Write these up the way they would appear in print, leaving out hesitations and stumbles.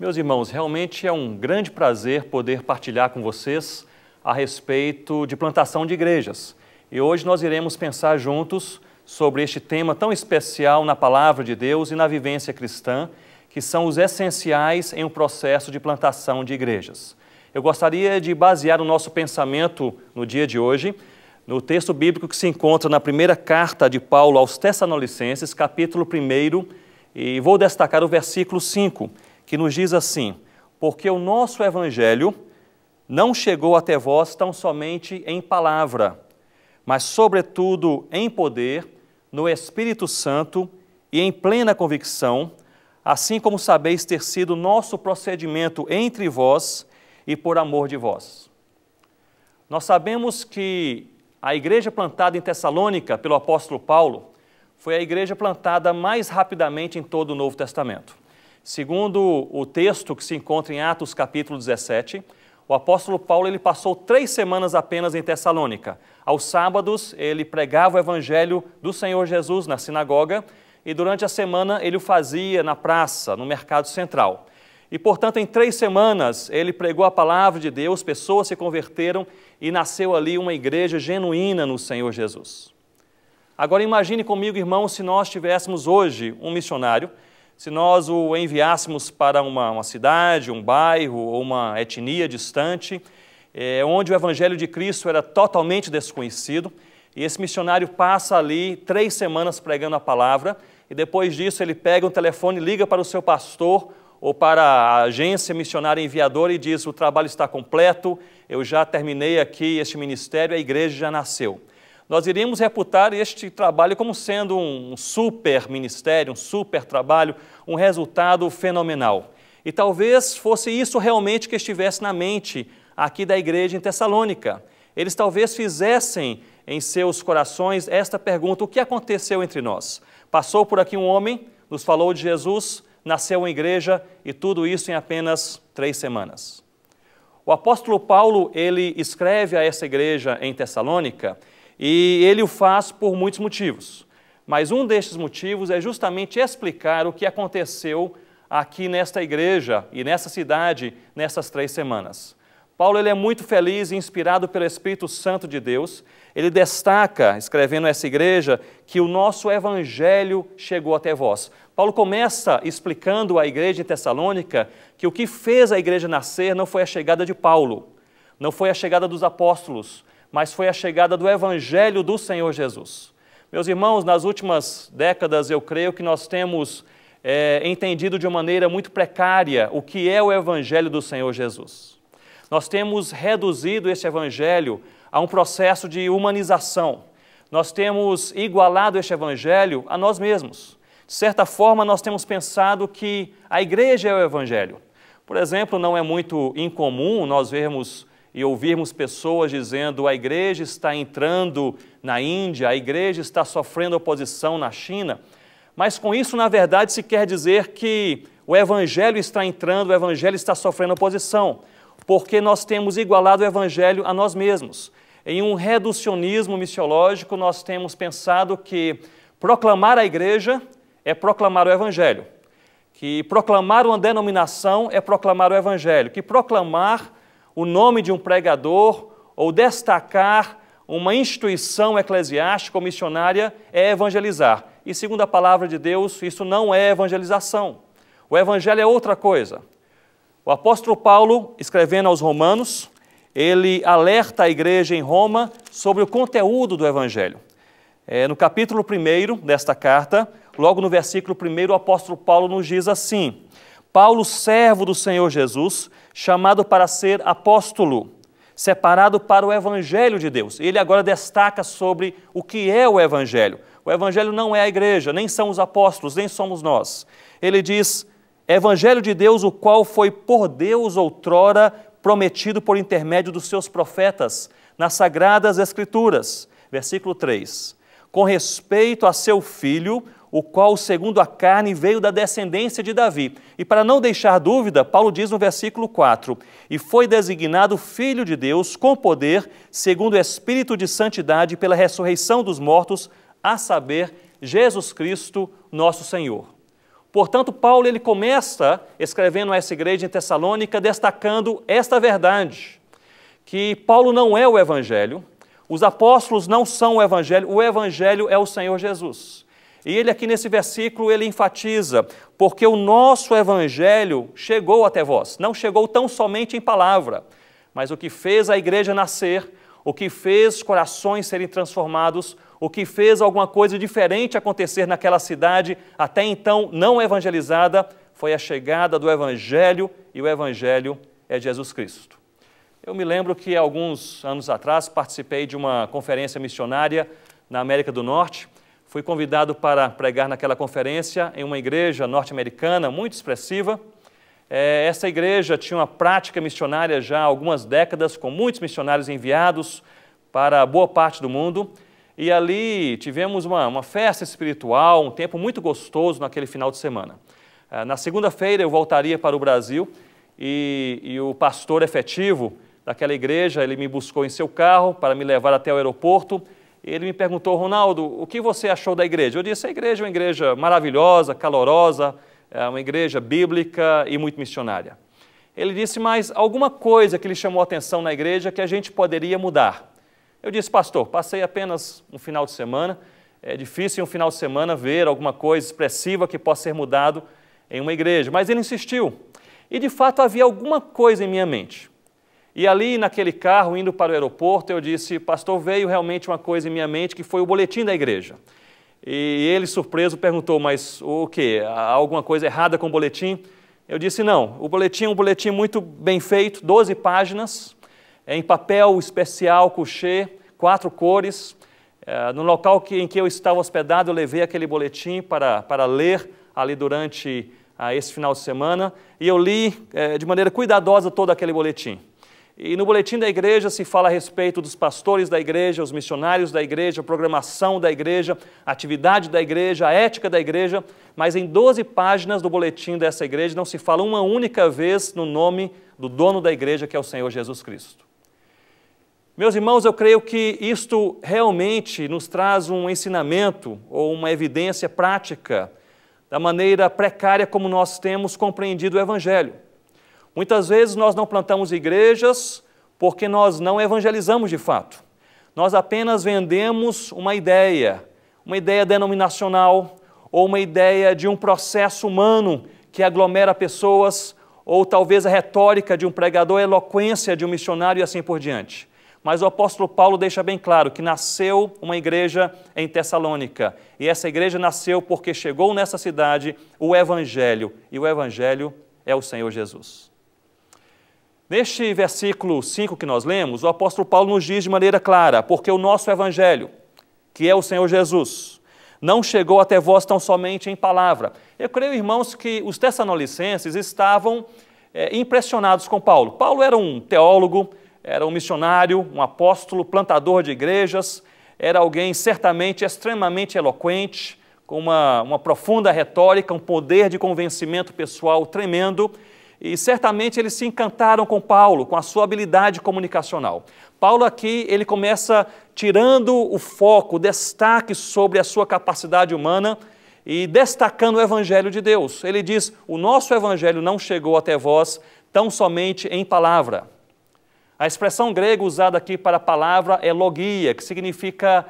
Meus irmãos, realmente é um grande prazer poder partilhar com vocês a respeito de plantação de igrejas. E hoje nós iremos pensar juntos sobre este tema tão especial na Palavra de Deus e na vivência cristã, que são os essenciais em um processo de plantação de igrejas. Eu gostaria de basear o nosso pensamento no dia de hoje no texto bíblico que se encontra na primeira carta de Paulo aos Tessalonicenses, capítulo 1, e vou destacar o versículo 5, que nos diz assim: porque o nosso evangelho não chegou até vós tão somente em palavra, mas sobretudo em poder, no Espírito Santo e em plena convicção, assim como sabeis ter sido nosso procedimento entre vós e por amor de vós. Nós sabemos que a igreja plantada em Tessalônica pelo apóstolo Paulo foi a igreja plantada mais rapidamente em todo o Novo Testamento. Segundo o texto que se encontra em Atos capítulo 17, o apóstolo Paulo ele passou 3 semanas apenas em Tessalônica. Aos sábados ele pregava o evangelho do Senhor Jesus na sinagoga e durante a semana ele o fazia na praça, no mercado central. E portanto em 3 semanas ele pregou a palavra de Deus, pessoas se converteram e nasceu ali uma igreja genuína no Senhor Jesus. Agora imagine comigo, irmãos, se nós tivéssemos hoje um missionário, se nós o enviássemos para uma cidade, um bairro ou uma etnia distante, onde o evangelho de Cristo era totalmente desconhecido, e esse missionário passa ali 3 semanas pregando a palavra, e depois disso ele pega um telefone, liga para o seu pastor ou para a agência missionária enviadora e diz: o trabalho está completo, eu já terminei aqui este ministério, a igreja já nasceu. Nós iríamos reputar este trabalho como sendo um super ministério, um super trabalho, um resultado fenomenal. E talvez fosse isso realmente que estivesse na mente aqui da igreja em Tessalônica. Eles talvez fizessem em seus corações esta pergunta: o que aconteceu entre nós? Passou por aqui um homem, nos falou de Jesus, nasceu uma igreja e tudo isso em apenas 3 semanas. O apóstolo Paulo, ele escreve a essa igreja em Tessalônica e ele o faz por muitos motivos. Mas um destes motivos é justamente explicar o que aconteceu aqui nesta igreja e nessa cidade nessas 3 semanas. Paulo ele é muito feliz e inspirado pelo Espírito Santo de Deus. Ele destaca, escrevendo essa igreja, que o nosso evangelho chegou até vós. Paulo começa explicando à igreja em Tessalônica que o que fez a igreja nascer não foi a chegada de Paulo, não foi a chegada dos apóstolos, mas foi a chegada do evangelho do Senhor Jesus. Meus irmãos, nas últimas décadas eu creio que nós temos entendido de uma maneira muito precária o que é o evangelho do Senhor Jesus. Nós temos reduzido esse evangelho a um processo de humanização. Nós temos igualado este evangelho a nós mesmos. De certa forma, nós temos pensado que a igreja é o evangelho. Por exemplo, não é muito incomum nós vermos e ouvirmos pessoas dizendo: a igreja está entrando na Índia, a igreja está sofrendo oposição na China. Mas com isso, na verdade, se quer dizer que o evangelho está entrando, o evangelho está sofrendo oposição, porque nós temos igualado o evangelho a nós mesmos. Em um reducionismo missiológico, nós temos pensado que proclamar a igreja é proclamar o evangelho, que proclamar uma denominação é proclamar o evangelho, que proclamar o nome de um pregador ou destacar uma instituição eclesiástica ou missionária é evangelizar. E segundo a palavra de Deus, isso não é evangelização. O evangelho é outra coisa. O apóstolo Paulo, escrevendo aos Romanos, ele alerta a igreja em Roma sobre o conteúdo do evangelho. No capítulo 1 desta carta, logo no versículo 1, o apóstolo Paulo nos diz assim: Paulo, servo do Senhor Jesus, chamado para ser apóstolo, separado para o evangelho de Deus. Ele agora destaca sobre o que é o evangelho. O evangelho não é a igreja, nem são os apóstolos, nem somos nós. Ele diz: evangelho de Deus, o qual foi por Deus outrora prometido por intermédio dos seus profetas nas sagradas escrituras. Versículo 3. Com respeito a seu filho, o qual, segundo a carne, veio da descendência de Davi. E para não deixar dúvida, Paulo diz no versículo 4, e foi designado Filho de Deus com poder, segundo o Espírito de santidade, pela ressurreição dos mortos, a saber, Jesus Cristo, nosso Senhor. Portanto, Paulo ele começa escrevendo a essa igreja em Tessalônica, destacando esta verdade, que Paulo não é o Evangelho, os apóstolos não são o Evangelho é o Senhor Jesus. E ele aqui nesse versículo, ele enfatiza, porque o nosso Evangelho chegou até vós, não chegou tão somente em palavra, mas o que fez a igreja nascer, o que fez corações serem transformados, o que fez alguma coisa diferente acontecer naquela cidade, até então não evangelizada, foi a chegada do Evangelho, e o Evangelho é Jesus Cristo. Eu me lembro que alguns anos atrás participei de uma conferência missionária na América do Norte. Fui convidado para pregar naquela conferência em uma igreja norte-americana muito expressiva. Essa igreja tinha uma prática missionária já há algumas décadas, com muitos missionários enviados para boa parte do mundo. E ali tivemos uma festa espiritual, um tempo muito gostoso naquele final de semana. Na segunda-feira eu voltaria para o Brasil e o pastor efetivo daquela igreja, ele me buscou em seu carro para me levar até o aeroporto. Ele me perguntou: Ronaldo, o que você achou da igreja? Eu disse: a igreja é uma igreja maravilhosa, calorosa, é uma igreja bíblica e muito missionária. Ele disse: mas alguma coisa que lhe chamou a atenção na igreja que a gente poderia mudar? Eu disse: pastor, passei apenas um final de semana, é difícil em um final de semana ver alguma coisa expressiva que possa ser mudado em uma igreja. Mas ele insistiu, e de fato havia alguma coisa em minha mente. E ali naquele carro, indo para o aeroporto, eu disse: pastor, veio realmente uma coisa em minha mente, que foi o boletim da igreja. E ele, surpreso, perguntou: mas o quê? Há alguma coisa errada com o boletim? Eu disse: não, o boletim é um boletim muito bem feito, 12 páginas, em papel especial, couché, 4 cores. No local em que eu estava hospedado, eu levei aquele boletim para ler ali durante esse final de semana, e eu li de maneira cuidadosa todo aquele boletim. E no boletim da igreja se fala a respeito dos pastores da igreja, os missionários da igreja, a programação da igreja, a atividade da igreja, a ética da igreja, mas em 12 páginas do boletim dessa igreja não se fala uma única vez no nome do dono da igreja, que é o Senhor Jesus Cristo. Meus irmãos, eu creio que isto realmente nos traz um ensinamento ou uma evidência prática da maneira precária como nós temos compreendido o Evangelho. Muitas vezes nós não plantamos igrejas porque nós não evangelizamos de fato. Nós apenas vendemos uma ideia denominacional ou uma ideia de um processo humano que aglomera pessoas, ou talvez a retórica de um pregador, a eloquência de um missionário e assim por diante. Mas o apóstolo Paulo deixa bem claro que nasceu uma igreja em Tessalônica, e essa igreja nasceu porque chegou nessa cidade o Evangelho, e o Evangelho é o Senhor Jesus. Neste versículo 5 que nós lemos, o apóstolo Paulo nos diz de maneira clara: porque o nosso Evangelho, que é o Senhor Jesus, não chegou até vós tão somente em palavra. Eu creio, irmãos, que os tessalonicenses estavam impressionados com Paulo. Paulo era um teólogo, era um missionário, um apóstolo, plantador de igrejas, era alguém certamente extremamente eloquente, com uma profunda retórica, um poder de convencimento pessoal tremendo, e certamente eles se encantaram com Paulo, com a sua habilidade comunicacional. Paulo aqui, ele começa tirando o foco, o destaque sobre a sua capacidade humana e destacando o Evangelho de Deus. Ele diz: o nosso Evangelho não chegou até vós tão somente em palavra. A expressão grega usada aqui para palavra é logia, que significa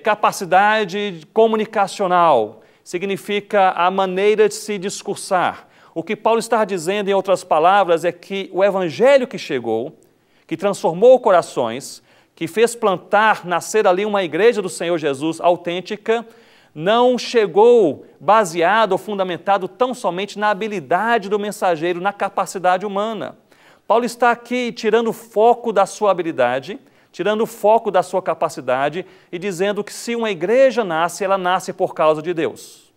capacidade comunicacional, significa a maneira de se discursar. O que Paulo está dizendo, em outras palavras, é que o Evangelho que chegou, que transformou corações, que fez plantar, nascer ali uma igreja do Senhor Jesus autêntica, não chegou baseado ou fundamentado tão somente na habilidade do mensageiro, na capacidade humana. Paulo está aqui tirando o foco da sua habilidade, tirando o foco da sua capacidade e dizendo que se uma igreja nasce, ela nasce por causa de Deus.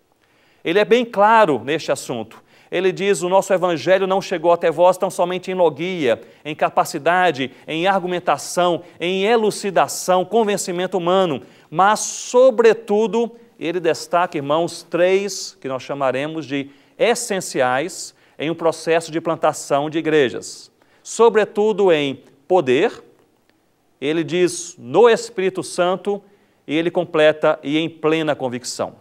Ele é bem claro neste assunto. Ele diz: o nosso Evangelho não chegou até vós tão somente em logia, em capacidade, em argumentação, em elucidação, convencimento humano, mas, sobretudo, ele destaca, irmãos, 3 que nós chamaremos de essenciais em um processo de plantação de igrejas. Sobretudo em poder, ele diz no Espírito Santo, e ele completa: e em plena convicção.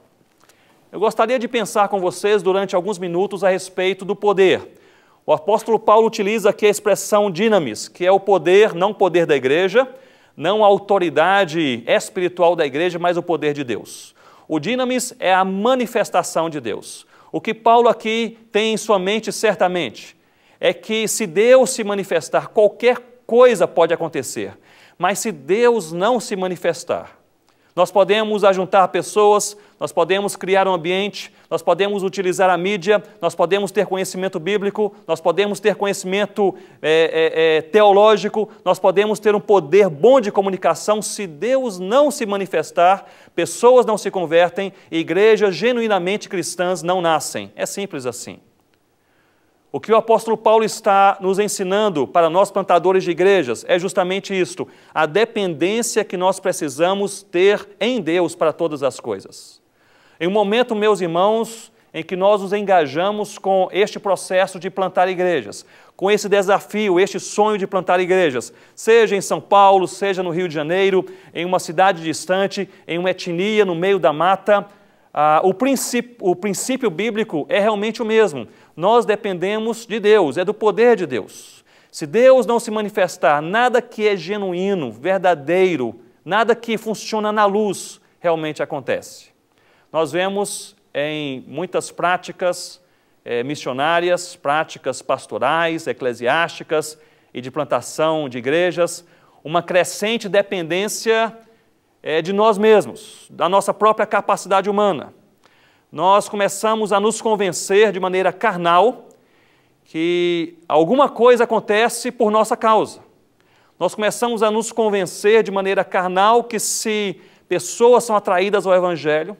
eu gostaria de pensar com vocês durante alguns minutos a respeito do poder. O apóstolo Paulo utiliza aqui a expressão dinamis, que é o poder, não o poder da igreja, não a autoridade espiritual da igreja, mas o poder de Deus. O dinamis é a manifestação de Deus. O que Paulo aqui tem em sua mente certamente é que se Deus se manifestar, qualquer coisa pode acontecer, mas se Deus não se manifestar, nós podemos ajuntar pessoas, nós podemos criar um ambiente, nós podemos utilizar a mídia, nós podemos ter conhecimento bíblico, nós podemos ter conhecimento teológico, nós podemos ter um poder bom de comunicação. Se Deus não se manifestar, pessoas não se convertem, igrejas genuinamente cristãs não nascem. É simples assim. O que o apóstolo Paulo está nos ensinando para nós plantadores de igrejas é justamente isto, a dependência que nós precisamos ter em Deus para todas as coisas. Em um momento, meus irmãos, em que nós nos engajamos com este processo de plantar igrejas, com esse desafio, este sonho de plantar igrejas, seja em São Paulo, seja no Rio de Janeiro, em uma cidade distante, em uma etnia no meio da mata, o princípio bíblico é realmente o mesmo. Nós dependemos de Deus, é do poder de Deus. Se Deus não se manifestar, nada que é genuíno, verdadeiro, nada que funciona na luz, realmente acontece. Nós vemos em muitas práticas missionárias, práticas pastorais, eclesiásticas e de plantação de igrejas, uma crescente dependência de nós mesmos, da nossa própria capacidade humana. Nós começamos a nos convencer de maneira carnal que alguma coisa acontece por nossa causa. Nós começamos a nos convencer de maneira carnal que se pessoas são atraídas ao Evangelho,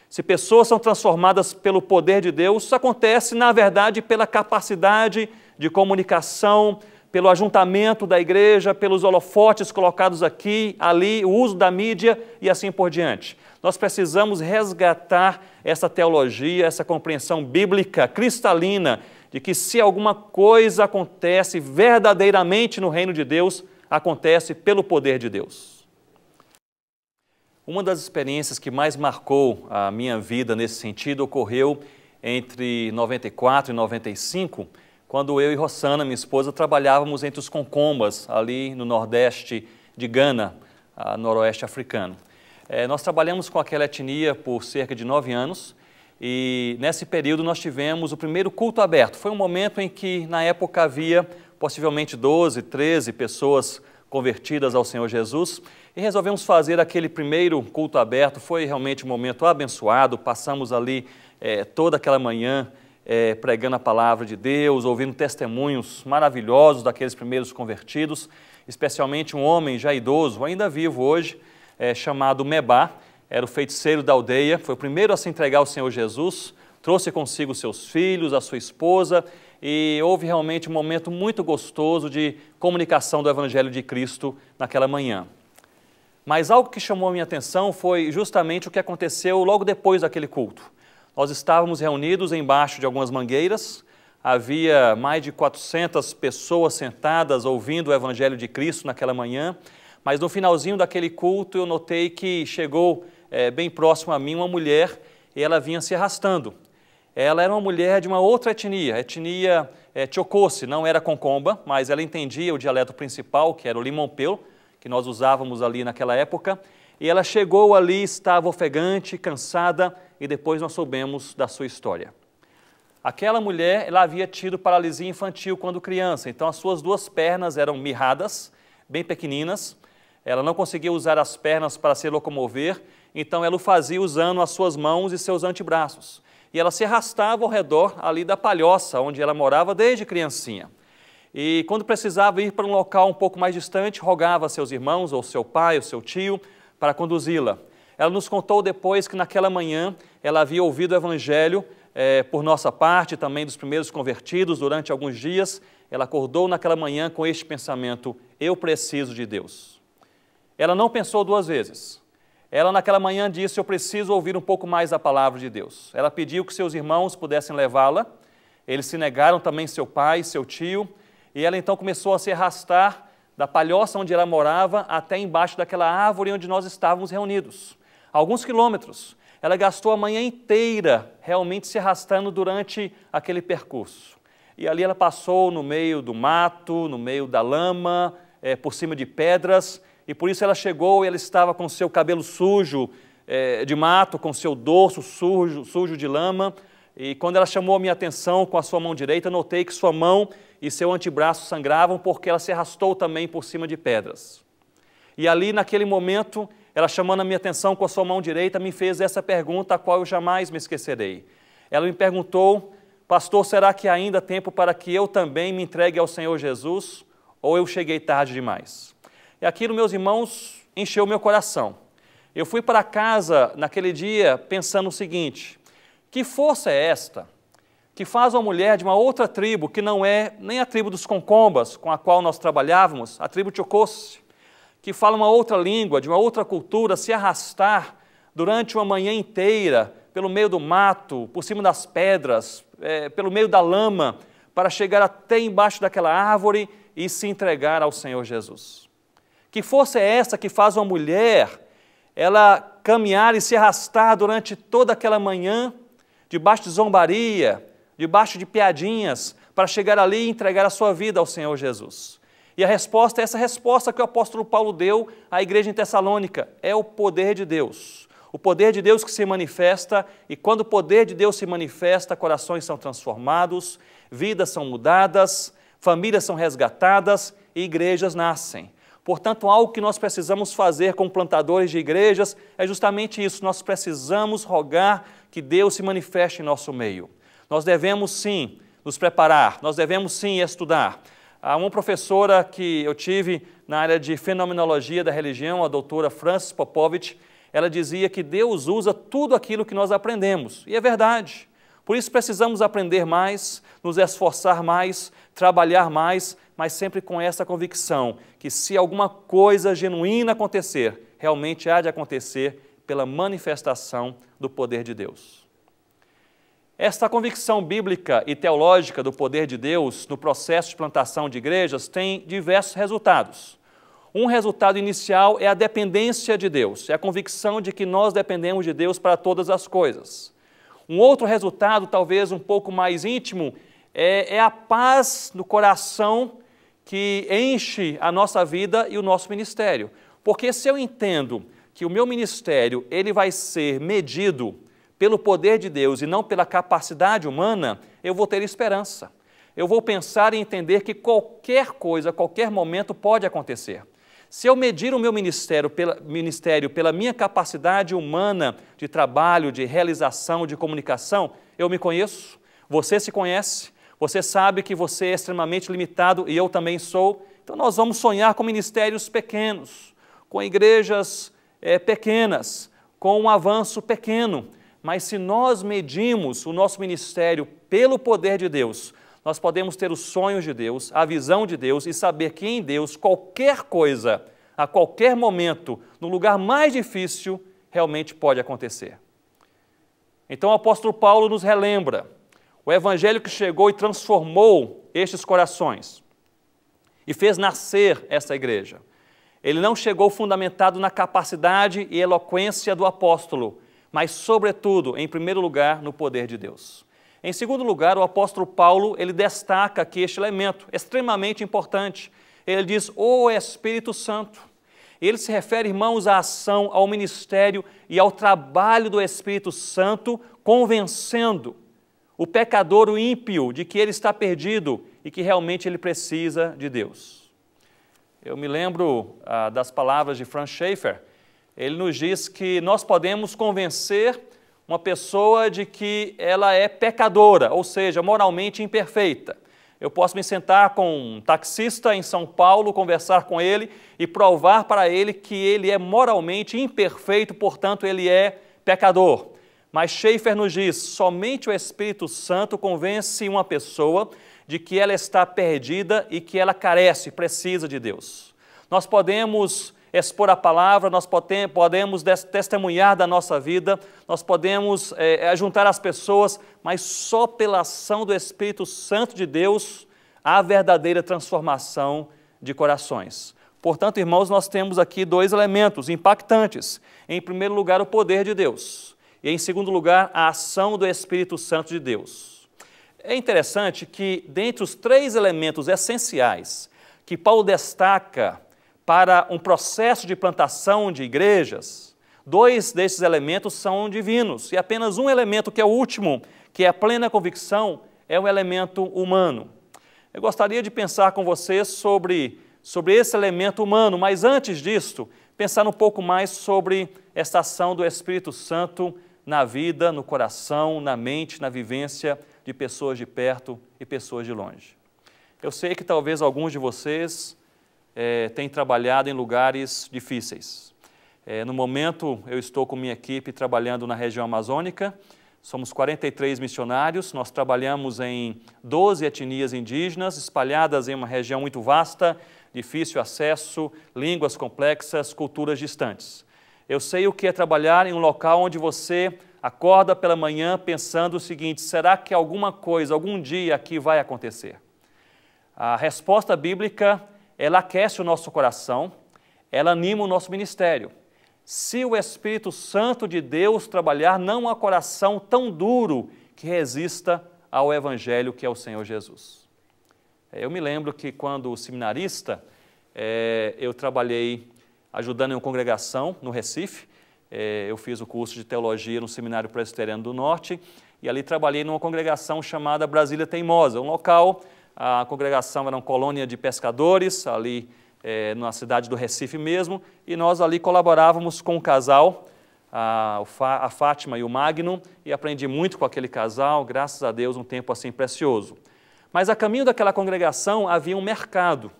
se pessoas são transformadas pelo poder de Deus, isso acontece, na verdade, pela capacidade de comunicação, pelo ajuntamento da igreja, pelos holofotes colocados aqui, ali, o uso da mídia e assim por diante. Nós precisamos resgatar essa teologia, essa compreensão bíblica, cristalina, de que se alguma coisa acontece verdadeiramente no reino de Deus, acontece pelo poder de Deus. Uma das experiências que mais marcou a minha vida nesse sentido ocorreu entre 94 e 95, quando eu e Rossana, minha esposa, trabalhávamos entre os Concombas, ali no nordeste de Gana, noroeste africano. Nós trabalhamos com aquela etnia por cerca de 9 anos e nesse período nós tivemos o primeiro culto aberto. Foi um momento em que na época havia possivelmente 12, 13 pessoas convertidas ao Senhor Jesus e resolvemos fazer aquele primeiro culto aberto. Foi realmente um momento abençoado, passamos ali toda aquela manhã pregando a palavra de Deus, ouvindo testemunhos maravilhosos daqueles primeiros convertidos, especialmente um homem já idoso, ainda vivo hoje, chamado Mebá, era o feiticeiro da aldeia, foi o primeiro a se entregar ao Senhor Jesus, trouxe consigo seus filhos, a sua esposa, e houve realmente um momento muito gostoso de comunicação do Evangelho de Cristo naquela manhã. Mas algo que chamou a minha atenção foi justamente o que aconteceu logo depois daquele culto. Nós estávamos reunidos embaixo de algumas mangueiras, havia mais de 400 pessoas sentadas ouvindo o Evangelho de Cristo naquela manhã, mas no finalzinho daquele culto eu notei que chegou bem próximo a mim uma mulher e ela vinha se arrastando. Ela era uma mulher de uma outra etnia, etnia Tchokossi, não era Concomba, mas ela entendia o dialeto principal, que era o Limompeu, que nós usávamos ali naquela época, e ela chegou ali, estava ofegante, cansada, e depois nós soubemos da sua história. Aquela mulher, ela havia tido paralisia infantil quando criança, então as suas 2 pernas eram mirradas, bem pequeninas, ela não conseguia usar as pernas para se locomover, então ela o fazia usando as suas mãos e seus antebraços. E ela se arrastava ao redor ali da palhoça, onde ela morava desde criancinha. E quando precisava ir para um local um pouco mais distante, rogava a seus irmãos, ou seu pai, ou seu tio, para conduzi-la. Ela nos contou depois que naquela manhã ela havia ouvido o Evangelho por nossa parte, também dos primeiros convertidos durante alguns dias. Ela acordou naquela manhã com este pensamento: eu preciso de Deus. Ela não pensou 2 vezes. Ela naquela manhã disse: eu preciso ouvir um pouco mais a palavra de Deus. Ela pediu que seus irmãos pudessem levá-la. Eles se negaram, também seu pai, seu tio, e ela então começou a se arrastar da palhoça onde ela morava até embaixo daquela árvore onde nós estávamos reunidos. Alguns quilômetros. ela gastou a manhã inteira realmente se arrastando durante aquele percurso. E ali ela passou no meio do mato, no meio da lama, por cima de pedras, e por isso ela chegou e ela estava com seu cabelo sujo de mato, com seu dorso sujo de lama, e quando ela chamou a minha atenção com a sua mão direita, notei que sua mão e seu antebraço sangravam porque ela se arrastou também por cima de pedras. E ali, naquele momento, ela chamando a minha atenção com a sua mão direita, me fez essa pergunta, a qual eu jamais me esquecerei. Ela me perguntou: pastor, será que ainda há tempo para que eu também me entregue ao Senhor Jesus, ou eu cheguei tarde demais? E aquilo, meus irmãos, encheu meu coração. Eu fui para casa naquele dia pensando o seguinte: que força é esta que faz uma mulher de uma outra tribo, que não é nem a tribo dos Concombas, com a qual nós trabalhávamos, a tribo Chocosse, que fala uma outra língua, de uma outra cultura, se arrastar durante uma manhã inteira pelo meio do mato, por cima das pedras, pelo meio da lama, para chegar até embaixo daquela árvore e se entregar ao Senhor Jesus. Que força é essa que faz uma mulher ela caminhar e se arrastar durante toda aquela manhã, debaixo de zombaria, debaixo de piadinhas, para chegar ali e entregar a sua vida ao Senhor Jesus? E a resposta é essa resposta que o apóstolo Paulo deu à igreja em Tessalônica: é o poder de Deus. O poder de Deus que se manifesta, e quando o poder de Deus se manifesta, corações são transformados, vidas são mudadas, famílias são resgatadas e igrejas nascem. Portanto, algo que nós precisamos fazer como plantadores de igrejas é justamente isso: nós precisamos rogar que Deus se manifeste em nosso meio. Nós devemos sim nos preparar, nós devemos sim estudar. Há uma professora que eu tive na área de fenomenologia da religião, a doutora Frances Popovich, ela dizia que Deus usa tudo aquilo que nós aprendemos, e é verdade. Por isso precisamos aprender mais, nos esforçar mais, trabalhar mais, mas sempre com essa convicção que se alguma coisa genuína acontecer, realmente há de acontecer pela manifestação do poder de Deus. Esta convicção bíblica e teológica do poder de Deus no processo de plantação de igrejas tem diversos resultados. Um resultado inicial é a dependência de Deus, é a convicção de que nós dependemos de Deus para todas as coisas. Um outro resultado, talvez um pouco mais íntimo, é a paz no coração que enche a nossa vida e o nosso ministério. Porque se eu entendo que o meu ministério ele vai ser medido pelo poder de Deus e não pela capacidade humana, eu vou ter esperança. Eu vou pensar e entender que qualquer coisa, a qualquer momento pode acontecer. Se eu medir o meu ministério pela minha capacidade humana de trabalho, de realização, de comunicação, eu me conheço, você se conhece, você sabe que você é extremamente limitado e eu também sou. Então nós vamos sonhar com ministérios pequenos, com igrejas pequenas, com um avanço pequeno. Mas se nós medimos o nosso ministério pelo poder de Deus, nós podemos ter os sonhos de Deus, a visão de Deus e saber que em Deus qualquer coisa, a qualquer momento, no lugar mais difícil, realmente pode acontecer. Então o apóstolo Paulo nos relembra o evangelho que chegou e transformou estes corações e fez nascer essa igreja. Ele não chegou fundamentado na capacidade e eloquência do apóstolo, mas, sobretudo, em primeiro lugar, no poder de Deus. Em segundo lugar, o apóstolo Paulo, ele destaca aqui este elemento extremamente importante. Ele diz, o Espírito Santo. Ele se refere, irmãos, à ação, ao ministério e ao trabalho do Espírito Santo, convencendo o pecador, o ímpio, de que ele está perdido e que realmente ele precisa de Deus. Eu me lembro das palavras de Franz Schaeffer. Ele nos diz que nós podemos convencer uma pessoa de que ela é pecadora, ou seja, moralmente imperfeita. Eu posso me sentar com um taxista em São Paulo, conversar com ele e provar para ele que ele é moralmente imperfeito, portanto ele é pecador. Mas Schaeffer nos diz, somente o Espírito Santo convence uma pessoa de que ela está perdida e que ela carece, precisa de Deus. Nós podemos expor a palavra, nós podemos testemunhar da nossa vida, nós podemos juntar as pessoas, mas só pela ação do Espírito Santo de Deus há verdadeira transformação de corações. Portanto, irmãos, nós temos aqui dois elementos impactantes. Em primeiro lugar, o poder de Deus. E, em segundo lugar, a ação do Espírito Santo de Deus. É interessante que, dentre os 3 elementos essenciais que Paulo destaca para um processo de plantação de igrejas, 2 desses elementos são divinos, e apenas um elemento, que é o último, que é a plena convicção, é o elemento humano. Eu gostaria de pensar com vocês sobre esse elemento humano, mas antes disso, pensar um pouco mais sobre esta ação do Espírito Santo na vida, no coração, na mente, na vivência de pessoas de perto e pessoas de longe. Eu sei que talvez alguns de vocês tenham trabalhado em lugares difíceis. No momento, eu estou com minha equipe trabalhando na região amazônica. Somos 43 missionários, nós trabalhamos em 12 etnias indígenas, espalhadas em uma região muito vasta, difícil acesso, línguas complexas, culturas distantes. Eu sei o que é trabalhar em um local onde você acorda pela manhã pensando o seguinte: será que alguma coisa, algum dia aqui vai acontecer? A resposta bíblica, ela aquece o nosso coração, ela anima o nosso ministério. Se o Espírito Santo de Deus trabalhar, não há coração tão duro que resista ao Evangelho que é o Senhor Jesus. Eu me lembro que quando seminarista, eu trabalhei ajudando em uma congregação no Recife. Eu fiz o curso de teologia no Seminário Presbiteriano do Norte e ali trabalhei numa congregação chamada Brasília Teimosa, um local, a congregação era uma colônia de pescadores, ali na cidade do Recife mesmo, e nós ali colaborávamos com um casal, a Fátima e o Magno, e aprendi muito com aquele casal, graças a Deus, um tempo assim precioso. Mas a caminho daquela congregação havia um mercado,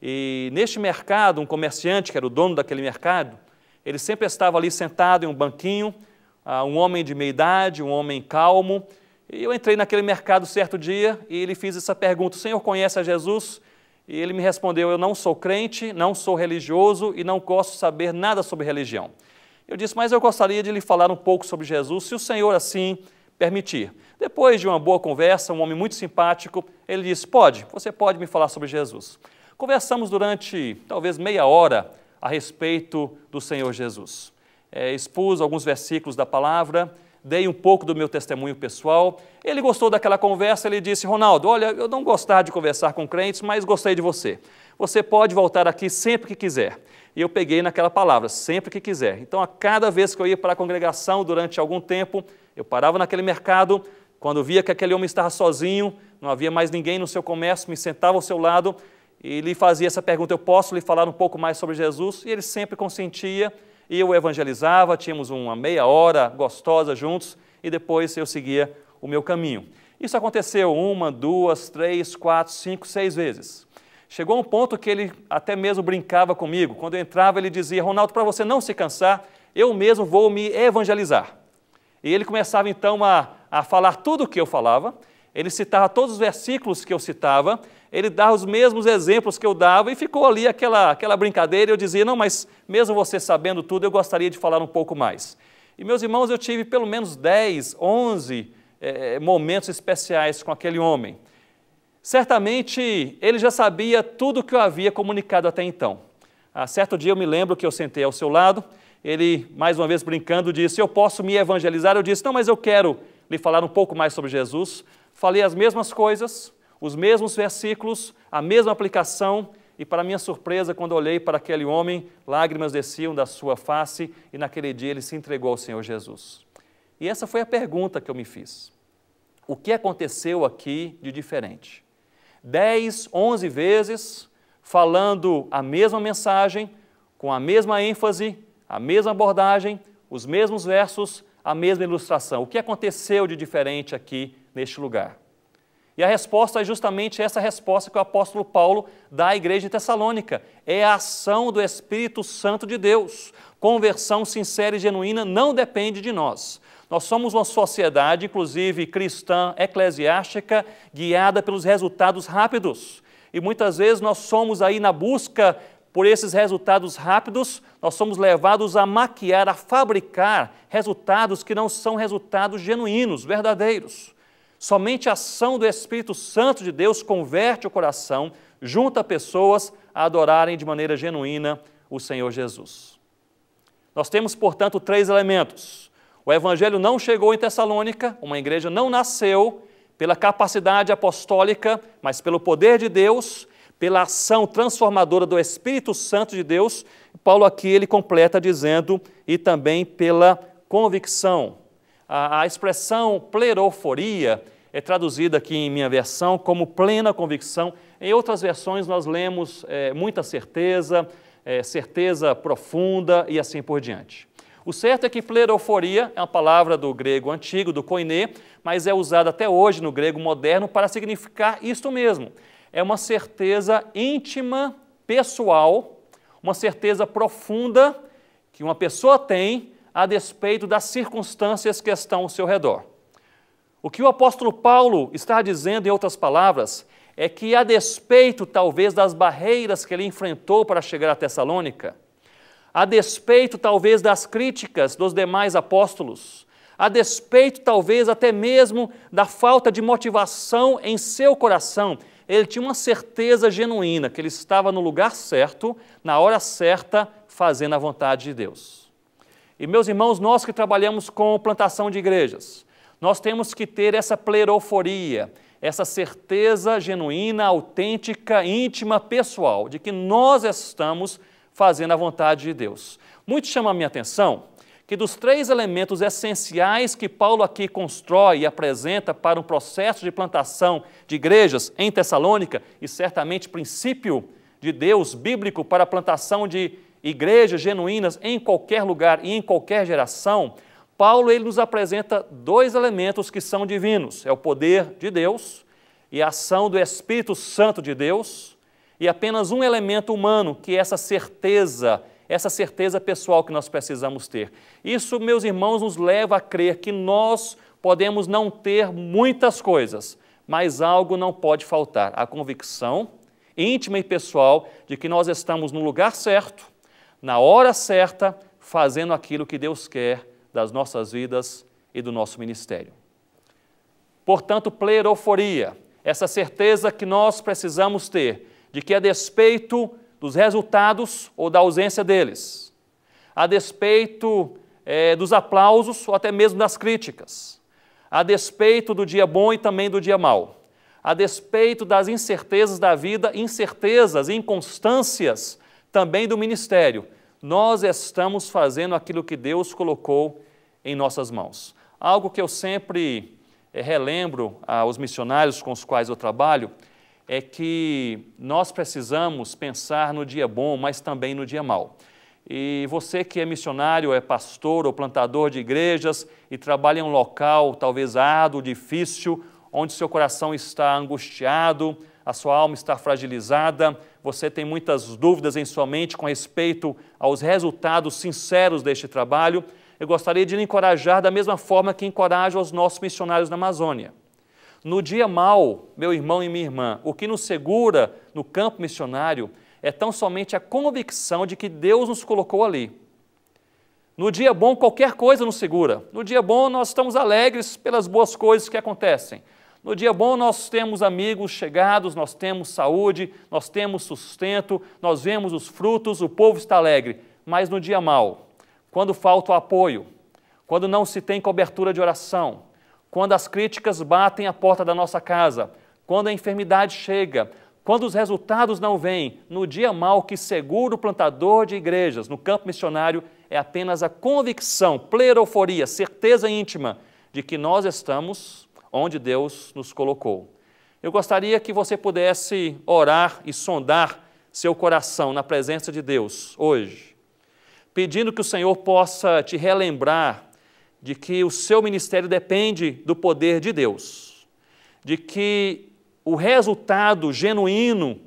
e neste mercado, um comerciante, que era o dono daquele mercado, ele sempre estava ali sentado em um banquinho, um homem de meia idade, um homem calmo, e eu entrei naquele mercado certo dia, e ele fez essa pergunta: o senhor conhece a Jesus? E ele me respondeu: eu não sou crente, não sou religioso e não gosto de saber nada sobre religião. Eu disse: mas eu gostaria de lhe falar um pouco sobre Jesus, se o senhor assim permitir. Depois de uma boa conversa, um homem muito simpático, ele disse: você pode me falar sobre Jesus. Conversamos durante talvez meia hora a respeito do Senhor Jesus. Expus alguns versículos da palavra, dei um pouco do meu testemunho pessoal. Ele gostou daquela conversa, ele disse: Ronaldo, olha, eu não gostava de conversar com crentes, mas gostei de você. Você pode voltar aqui sempre que quiser. E eu peguei naquela palavra, sempre que quiser. Então, a cada vez que eu ia para a congregação, durante algum tempo, eu parava naquele mercado, quando via que aquele homem estava sozinho, não havia mais ninguém no seu comércio, me sentava ao seu lado e lhe fazia essa pergunta: eu posso lhe falar um pouco mais sobre Jesus? E ele sempre consentia. E eu evangelizava, tínhamos uma meia hora gostosa juntos e depois eu seguia o meu caminho. Isso aconteceu 1, 2, 3, 4, 5, 6 vezes. Chegou um ponto que ele até mesmo brincava comigo. Quando eu entrava, ele dizia: Ronaldo, para você não se cansar, eu mesmo vou me evangelizar. E ele começava então a falar tudo o que eu falava, ele citava todos os versículos que eu citava, ele dava os mesmos exemplos que eu dava e ficou ali aquela brincadeira. Eu dizia: não, mas mesmo você sabendo tudo, eu gostaria de falar um pouco mais. E, meus irmãos, eu tive pelo menos 10, 11 momentos especiais com aquele homem. Certamente, ele já sabia tudo o que eu havia comunicado até então. Certo dia eu me lembro que eu sentei ao seu lado, ele, mais uma vez brincando, disse: eu posso me evangelizar? Eu disse: não, mas eu quero lhe falar um pouco mais sobre Jesus. Falei as mesmas coisas, os mesmos versículos, a mesma aplicação, e para minha surpresa, quando olhei para aquele homem, lágrimas desciam da sua face, e naquele dia ele se entregou ao Senhor Jesus. E essa foi a pergunta que eu me fiz: o que aconteceu aqui de diferente? 10, 11 vezes, falando a mesma mensagem, com a mesma ênfase, a mesma abordagem, os mesmos versos, a mesma ilustração. O que aconteceu de diferente aqui neste lugar? E a resposta é justamente essa resposta que o apóstolo Paulo dá à igreja de Tessalônica. É a ação do Espírito Santo de Deus. Conversão sincera e genuína não depende de nós. Nós somos uma sociedade, inclusive cristã, eclesiástica, guiada pelos resultados rápidos. E muitas vezes nós somos aí na busca por esses resultados rápidos, nós somos levados a maquiar, a fabricar resultados que não são resultados genuínos, verdadeiros. Somente a ação do Espírito Santo de Deus converte o coração, junta pessoas a adorarem de maneira genuína o Senhor Jesus. Nós temos, portanto, 3 elementos. O Evangelho não chegou em Tessalônica, uma igreja não nasceu pela capacidade apostólica, mas pelo poder de Deus, pela ação transformadora do Espírito Santo de Deus. Paulo aqui ele completa dizendo, e também pela convicção. A expressão pleroforia é traduzida aqui em minha versão como plena convicção. Em outras versões nós lemos muita certeza, certeza profunda e assim por diante. O certo é que pleroforia é uma palavra do grego antigo, do koiné, mas é usada até hoje no grego moderno para significar isto mesmo. É uma certeza íntima, pessoal, uma certeza profunda que uma pessoa tem a despeito das circunstâncias que estão ao seu redor. O que o apóstolo Paulo está dizendo, em outras palavras, é que a despeito talvez das barreiras que ele enfrentou para chegar a Tessalônica, a despeito talvez das críticas dos demais apóstolos, a despeito talvez até mesmo da falta de motivação em seu coração, ele tinha uma certeza genuína que ele estava no lugar certo, na hora certa, fazendo a vontade de Deus. E meus irmãos, nós que trabalhamos com plantação de igrejas, nós temos que ter essa pleroforia, essa certeza genuína, autêntica, íntima, pessoal, de que nós estamos fazendo a vontade de Deus. Muito chama a minha atenção que dos 3 elementos essenciais que Paulo aqui constrói e apresenta para um processo de plantação de igrejas em Tessalônica, e certamente princípio de Deus bíblico para a plantação de igrejas genuínas em qualquer lugar e em qualquer geração, Paulo ele nos apresenta 2 elementos que são divinos, é o poder de Deus e a ação do Espírito Santo de Deus, e apenas um elemento humano, que é essa certeza pessoal que nós precisamos ter. Isso, meus irmãos, nos leva a crer que nós podemos não ter muitas coisas, mas algo não pode faltar, a convicção íntima e pessoal de que nós estamos no lugar certo, na hora certa, fazendo aquilo que Deus quer das nossas vidas e do nosso ministério. Portanto, pleroforia, essa certeza que nós precisamos ter, de que a despeito dos resultados ou da ausência deles, a despeito dos aplausos ou até mesmo das críticas, a despeito do dia bom e também do dia mau, a despeito das incertezas da vida, incertezas e inconstâncias também do ministério, nós estamos fazendo aquilo que Deus colocou em nossas mãos. Algo que eu sempre relembro aos missionários com os quais eu trabalho, é que nós precisamos pensar no dia bom, mas também no dia mau. E você que é missionário, é pastor ou plantador de igrejas e trabalha em um local talvez árduo, difícil, onde seu coração está angustiado, a sua alma está fragilizada, você tem muitas dúvidas em sua mente com respeito aos resultados sinceros deste trabalho, eu gostaria de lhe encorajar da mesma forma que encorajo os nossos missionários na Amazônia. No dia mau, meu irmão e minha irmã, o que nos segura no campo missionário é tão somente a convicção de que Deus nos colocou ali. No dia bom, qualquer coisa nos segura. No dia bom, nós estamos alegres pelas boas coisas que acontecem. No dia bom, nós temos amigos chegados, nós temos saúde, nós temos sustento, nós vemos os frutos, o povo está alegre. Mas no dia mau, quando falta o apoio, quando não se tem cobertura de oração, quando as críticas batem à porta da nossa casa, quando a enfermidade chega, quando os resultados não vêm, no dia mau que segura o plantador de igrejas no campo missionário é apenas a convicção, pleroforia, certeza íntima de que nós estamos onde Deus nos colocou. Eu gostaria que você pudesse orar e sondar seu coração na presença de Deus hoje, pedindo que o Senhor possa te relembrar de que o seu ministério depende do poder de Deus, de que o resultado genuíno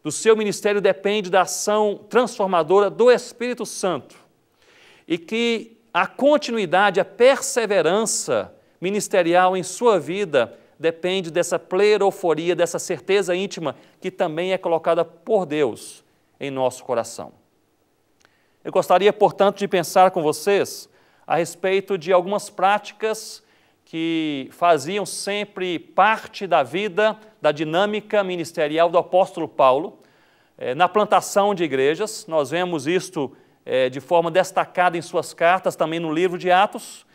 do seu ministério depende da ação transformadora do Espírito Santo e que a continuidade, a perseverança ministerial em sua vida depende dessa pleroforia, dessa certeza íntima que também é colocada por Deus em nosso coração. Eu gostaria, portanto, de pensar com vocês a respeito de algumas práticas que faziam sempre parte da vida, da dinâmica ministerial do apóstolo Paulo. Na plantação de igrejas, nós vemos isto de forma destacada em suas cartas, também no livro de Atos,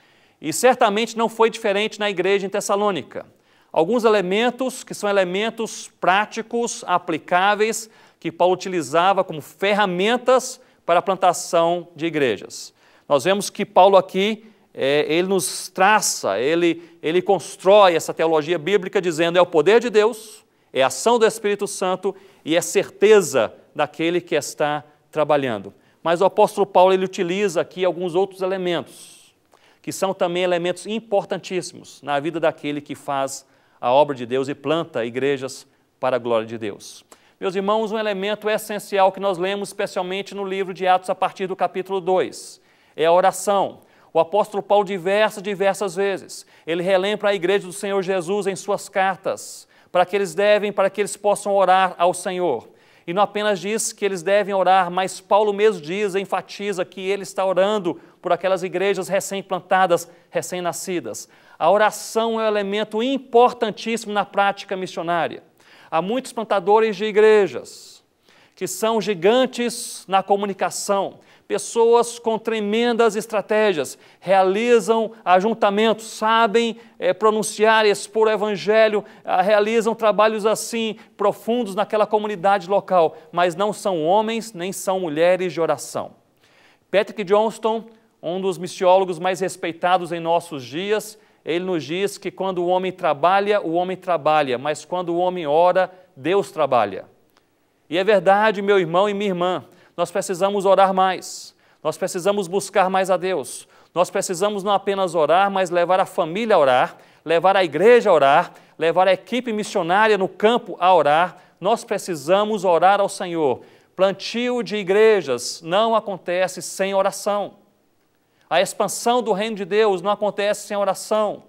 E certamente não foi diferente na igreja em Tessalônica. Alguns elementos que são elementos práticos, aplicáveis, que Paulo utilizava como ferramentas para a plantação de igrejas. Nós vemos que Paulo aqui, ele nos traça, ele constrói essa teologia bíblica dizendo é o poder de Deus, é a ação do Espírito Santo e é certeza daquele que está trabalhando. Mas o apóstolo Paulo ele utiliza aqui alguns outros elementos, que são também elementos importantíssimos na vida daquele que faz a obra de Deus e planta igrejas para a glória de Deus. Meus irmãos, um elemento essencial que nós lemos especialmente no livro de Atos a partir do capítulo 2, é a oração. O apóstolo Paulo diversas vezes, ele relembra a igreja do Senhor Jesus em suas cartas, para que eles possam orar ao Senhor. E não apenas diz que eles devem orar, mas Paulo mesmo diz, enfatiza que ele está orando por aquelas igrejas recém-plantadas, recém-nascidas. A oração é um elemento importantíssimo na prática missionária. Há muitos plantadores de igrejas que são gigantes na comunicação, pessoas com tremendas estratégias, realizam ajuntamentos, sabem pronunciar e expor o evangelho, realizam trabalhos assim profundos naquela comunidade local, mas não são homens nem são mulheres de oração. Patrick Johnston, um dos missiólogos mais respeitados em nossos dias, ele nos diz que quando o homem trabalha, mas quando o homem ora, Deus trabalha. E é verdade, meu irmão e minha irmã, nós precisamos orar mais, nós precisamos buscar mais a Deus, nós precisamos não apenas orar, mas levar a família a orar, levar a igreja a orar, levar a equipe missionária no campo a orar, nós precisamos orar ao Senhor. Plantio de igrejas não acontece sem oração. A expansão do reino de Deus não acontece sem oração.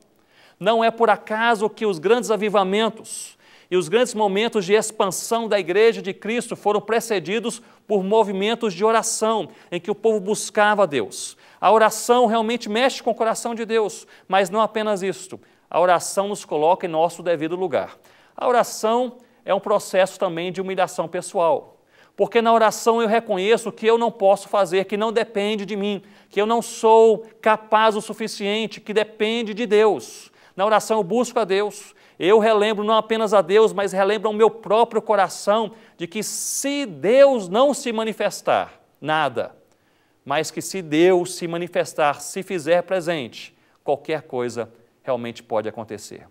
Não é por acaso que os grandes avivamentos e os grandes momentos de expansão da igreja de Cristo foram precedidos por movimentos de oração, em que o povo buscava a Deus. A oração realmente mexe com o coração de Deus, mas não apenas isto. A oração nos coloca em nosso devido lugar. A oração é um processo também de humilhação pessoal. Porque na oração eu reconheço que eu não posso fazer, que não depende de mim, que eu não sou capaz o suficiente, que depende de Deus. Na oração eu busco a Deus, eu relembro não apenas a Deus, mas relembro ao meu próprio coração de que se Deus não se manifestar, nada, mas que se Deus se manifestar, se fizer presente, qualquer coisa realmente pode acontecer.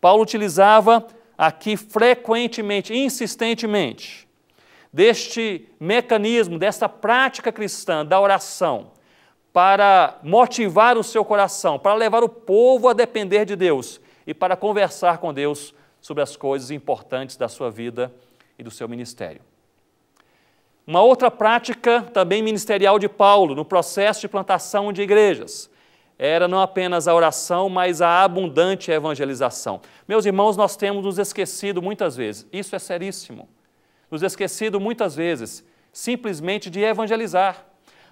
Paulo utilizava aqui frequentemente, insistentemente, deste mecanismo, desta prática cristã da oração, para motivar o seu coração, para levar o povo a depender de Deus e para conversar com Deus sobre as coisas importantes da sua vida e do seu ministério. Uma outra prática também ministerial de Paulo, no processo de plantação de igrejas, era não apenas a oração, mas a abundante evangelização. Meus irmãos, nós temos nos esquecido muitas vezes, isso é seríssimo, nos esquecido muitas vezes simplesmente de evangelizar.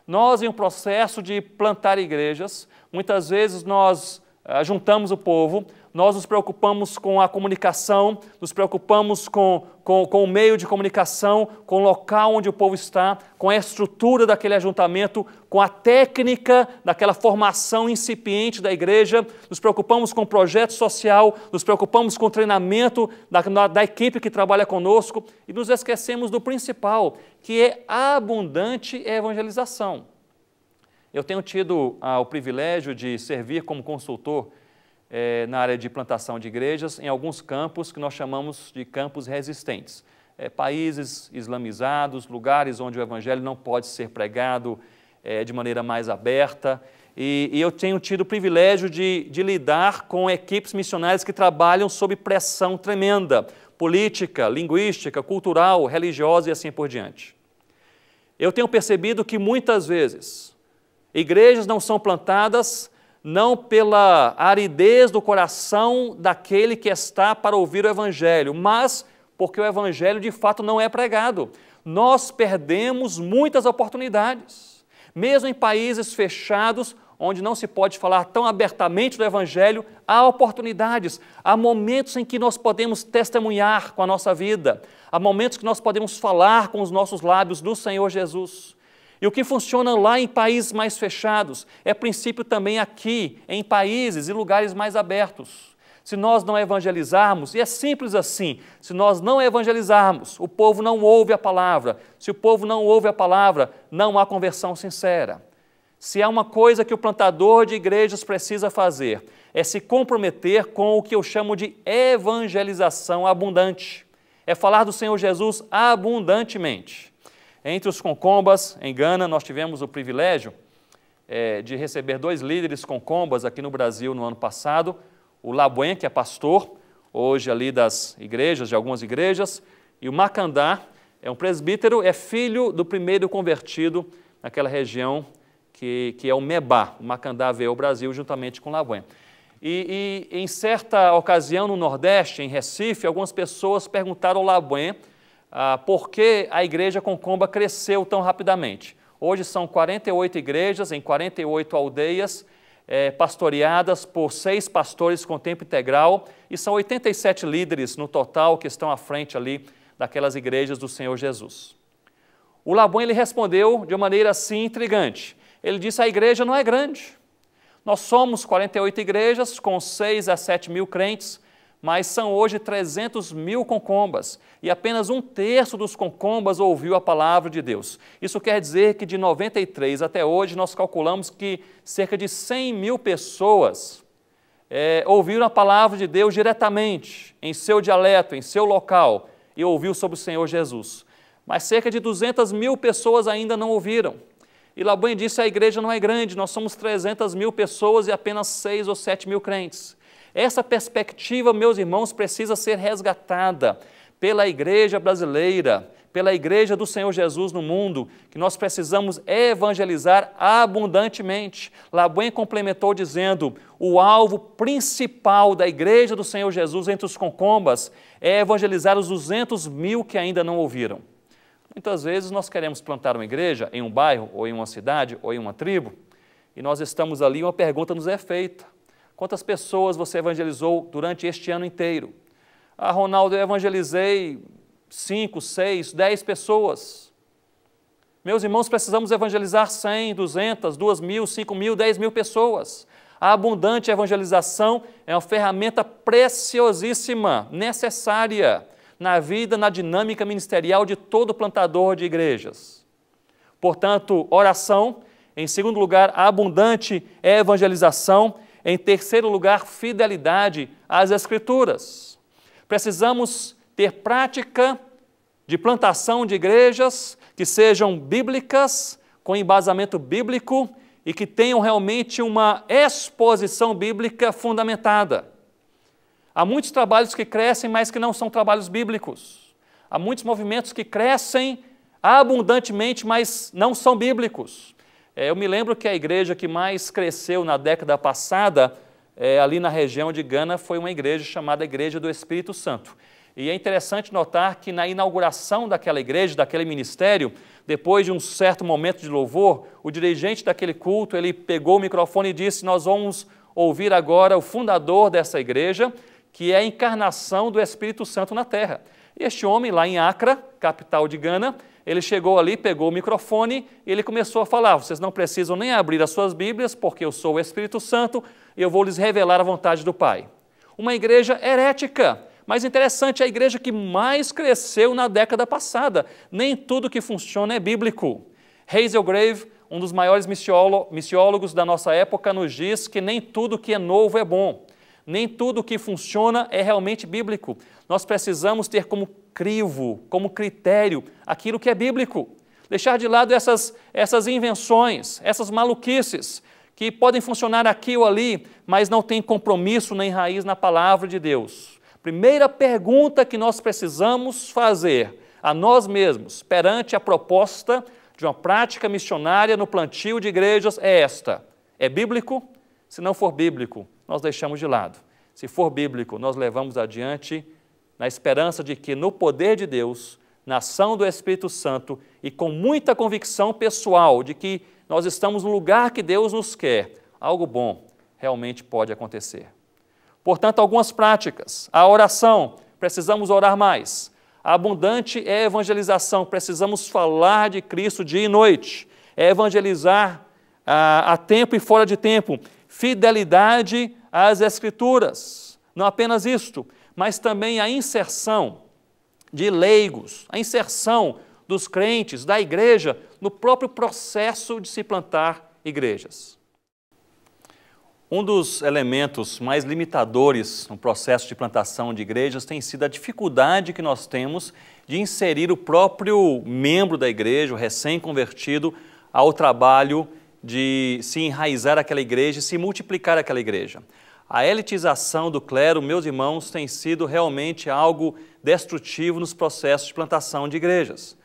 Nós, em um processo de plantar igrejas, muitas vezes nós juntamos o povo, nós nos preocupamos com a comunicação, nos preocupamos com o meio de comunicação, com o local onde o povo está, com a estrutura daquele ajuntamento, com a técnica daquela formação incipiente da igreja, nos preocupamos com o projeto social, nos preocupamos com o treinamento da equipe que trabalha conosco e nos esquecemos do principal, que é a abundante evangelização. Eu tenho tido o privilégio de servir como consultor na área de plantação de igrejas em alguns campos que nós chamamos de campos resistentes. Países islamizados, lugares onde o evangelho não pode ser pregado de maneira mais aberta. E eu tenho tido o privilégio de lidar com equipes missionárias que trabalham sob pressão tremenda, política, linguística, cultural, religiosa e assim por diante. Eu tenho percebido que muitas vezes igrejas não são plantadas não pela aridez do coração daquele que está para ouvir o evangelho, mas porque o evangelho de fato não é pregado. Nós perdemos muitas oportunidades, mesmo em países fechados, onde não se pode falar tão abertamente do evangelho, há oportunidades, há momentos em que nós podemos testemunhar com a nossa vida, há momentos que nós podemos falar com os nossos lábios do Senhor Jesus. E o que funciona lá em países mais fechados é princípio também aqui, em países e lugares mais abertos. Se nós não evangelizarmos, e é simples assim, se nós não evangelizarmos, o povo não ouve a palavra. Se o povo não ouve a palavra, não há conversão sincera. Se há uma coisa que o plantador de igrejas precisa fazer, é se comprometer com o que eu chamo de evangelização abundante. É falar do Senhor Jesus abundantemente. Entre os concombas, em Gana, nós tivemos o privilégio de receber 2 líderes concombas aqui no Brasil no ano passado, o Labuen, que é pastor, hoje ali das igrejas, de algumas igrejas, e o Macandá, é um presbítero, é filho do primeiro convertido naquela região que é o Mebá. O Macandá veio ao Brasil juntamente com o Labuen. E em certa ocasião no Nordeste, em Recife, algumas pessoas perguntaram ao Labuen por que a igreja concomba cresceu tão rapidamente. Hoje são 48 igrejas em 48 aldeias, pastoreadas por 6 pastores com tempo integral, e são 87 líderes no total que estão à frente ali daquelas igrejas do Senhor Jesus. O Labuen, ele respondeu de uma maneira assim intrigante. Ele disse: a igreja não é grande. Nós somos 48 igrejas com 6 a 7 mil crentes, mas são hoje 300 mil concombas, e apenas 1/3 dos concombas ouviu a palavra de Deus. Isso quer dizer que de 93 até hoje nós calculamos que cerca de 100 mil pessoas ouviram a palavra de Deus diretamente, em seu dialeto, em seu local, e ouviu sobre o Senhor Jesus. Mas cerca de 200 mil pessoas ainda não ouviram. E Labuen disse: a igreja não é grande, nós somos 300 mil pessoas e apenas 6 ou 7 mil crentes. Essa perspectiva, meus irmãos, precisa ser resgatada pela igreja brasileira, pela igreja do Senhor Jesus no mundo, que nós precisamos evangelizar abundantemente. Labuen complementou dizendo: o alvo principal da igreja do Senhor Jesus entre os concombas é evangelizar os 200 mil que ainda não ouviram. Muitas vezes nós queremos plantar uma igreja em um bairro, ou em uma cidade, ou em uma tribo, e nós estamos ali e uma pergunta nos é feita: quantas pessoas você evangelizou durante este ano inteiro? Ah, Ronaldo, eu evangelizei 5, 6, 10 pessoas. Meus irmãos, precisamos evangelizar 100, 200, 2.000, 5.000, 10.000 pessoas. A abundante evangelização é uma ferramenta preciosíssima, necessária na vida, na dinâmica ministerial de todo plantador de igrejas. Portanto, oração. Em segundo lugar, a abundante evangelização. Em terceiro lugar, fidelidade às Escrituras. Precisamos ter prática de plantação de igrejas que sejam bíblicas, com embasamento bíblico e que tenham realmente uma exposição bíblica fundamentada. Há muitos trabalhos que crescem, mas que não são trabalhos bíblicos. Há muitos movimentos que crescem abundantemente, mas não são bíblicos. Eu me lembro que a igreja que mais cresceu na década passada, ali na região de Gana, foi uma igreja chamada Igreja do Espírito Santo. E é interessante notar que na inauguração daquela igreja, daquele ministério, depois de um certo momento de louvor, o dirigente daquele culto, ele pegou o microfone e disse: nós vamos ouvir agora o fundador dessa igreja, que é a encarnação do Espírito Santo na terra. E este homem, lá em Accra, capital de Gana, ele chegou ali, pegou o microfone e ele começou a falar: vocês não precisam nem abrir as suas Bíblias, porque eu sou o Espírito Santo e eu vou lhes revelar a vontade do Pai. Uma igreja herética, mas interessante, a igreja que mais cresceu na década passada. Nem tudo que funciona é bíblico. Hazelgrave, um dos maiores missiólogos da nossa época, nos diz que nem tudo que é novo é bom. Nem tudo que funciona é realmente bíblico. Nós precisamos ter como crivo, como critério, aquilo que é bíblico. Deixar de lado essas invenções, essas maluquices, que podem funcionar aqui ou ali, mas não têm compromisso nem raiz na palavra de Deus. Primeira pergunta que nós precisamos fazer a nós mesmos, perante a proposta de uma prática missionária no plantio de igrejas, é esta: é bíblico? Se não for bíblico, nós deixamos de lado. Se for bíblico, nós levamos adiante na esperança de que no poder de Deus, na ação do Espírito Santo e com muita convicção pessoal de que nós estamos no lugar que Deus nos quer, algo bom realmente pode acontecer. Portanto, algumas práticas. A oração, precisamos orar mais. A abundante evangelização, precisamos falar de Cristo dia e noite. é evangelizar a tempo e fora de tempo, fidelidade às Escrituras. Não apenas isto, mas também a inserção de leigos, a inserção dos crentes, da igreja, no próprio processo de se plantar igrejas. Um dos elementos mais limitadores no processo de plantação de igrejas tem sido a dificuldade que nós temos de inserir o próprio membro da igreja, o recém-convertido, ao trabalho de se enraizar aquela igreja e se multiplicar aquela igreja. A elitização do clero, meus irmãos, tem sido realmente algo destrutivo nos processos de plantação de igrejas.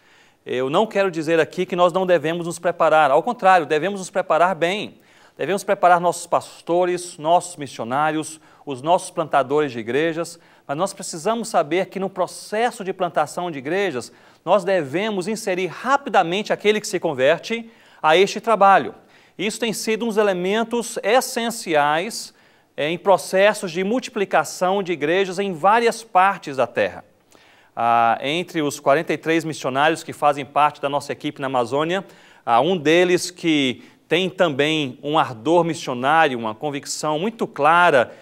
Eu não quero dizer aqui que nós não devemos nos preparar, ao contrário, devemos nos preparar bem. Devemos preparar nossos pastores, nossos missionários, os nossos plantadores de igrejas, mas nós precisamos saber que no processo de plantação de igrejas, nós devemos inserir rapidamente aquele que se converte a este trabalho. Isso tem sido um dos elementos essenciais em processos de multiplicação de igrejas em várias partes da terra. Entre os 43 missionários que fazem parte da nossa equipe na Amazônia, um deles que tem também um ardor missionário, uma convicção muito clara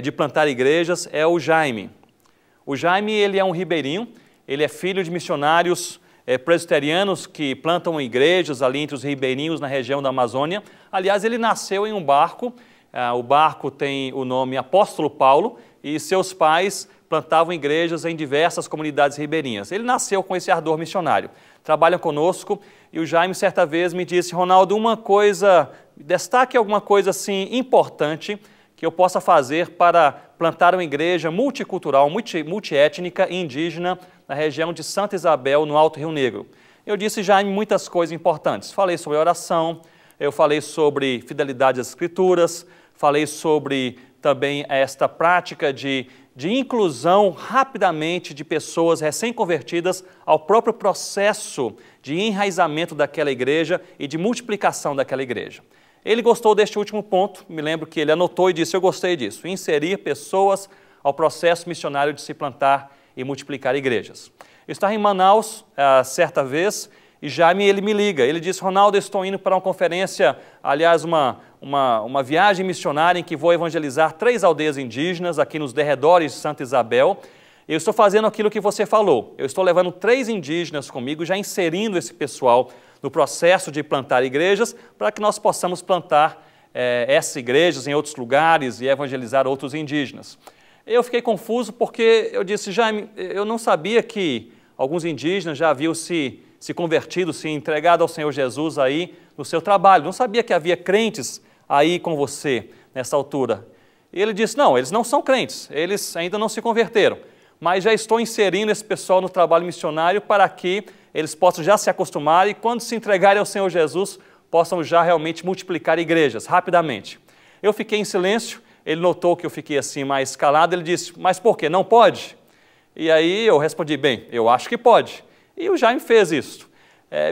de plantar igrejas, é o Jaime. O Jaime, ele é um ribeirinho, ele é filho de missionários presbiterianos que plantam igrejas ali entre os ribeirinhos na região da Amazônia. Aliás, ele nasceu em um barco, o barco tem o nome Apóstolo Paulo, e seus pais plantavam igrejas em diversas comunidades ribeirinhas. Ele nasceu com esse ardor missionário. Trabalha conosco e o Jaime certa vez me disse: Ronaldo, destaque alguma coisa assim importante que eu possa fazer para plantar uma igreja multicultural, multiétnica e indígena na região de Santa Isabel, no Alto Rio Negro. Eu disse, Jaime, muitas coisas importantes. Falei sobre oração, eu falei sobre fidelidade às Escrituras, falei sobre também esta prática de inclusão rapidamente de pessoas recém-convertidas ao próprio processo de enraizamento daquela igreja e de multiplicação daquela igreja. Ele gostou deste último ponto, me lembro que ele anotou e disse: eu gostei disso, inserir pessoas ao processo missionário de se plantar e multiplicar igrejas. Eu estava em Manaus certa vez e Jaime, ele me liga, ele disse: Ronaldo, eu estou indo para uma conferência, aliás, uma viagem missionária em que vou evangelizar 3 aldeias indígenas aqui nos derredores de Santa Isabel. Eu estou fazendo aquilo que você falou, eu estou levando 3 indígenas comigo, já inserindo esse pessoal no processo de plantar igrejas, para que nós possamos plantar essas igrejas em outros lugares e evangelizar outros indígenas. Eu fiquei confuso porque eu disse: Jaime, eu não sabia que alguns indígenas já haviam se convertido, se entregado ao Senhor Jesus aí no seu trabalho. Não sabia que havia crentes aí com você nessa altura. E ele disse: não, eles não são crentes, eles ainda não se converteram, mas já estou inserindo esse pessoal no trabalho missionário para que eles possam já se acostumar e quando se entregarem ao Senhor Jesus, possam já realmente multiplicar igrejas rapidamente. Eu fiquei em silêncio, ele notou que eu fiquei assim mais calado, ele disse: mas por quê? Não pode? E aí eu respondi: bem, eu acho que pode. E o Jaime fez isso.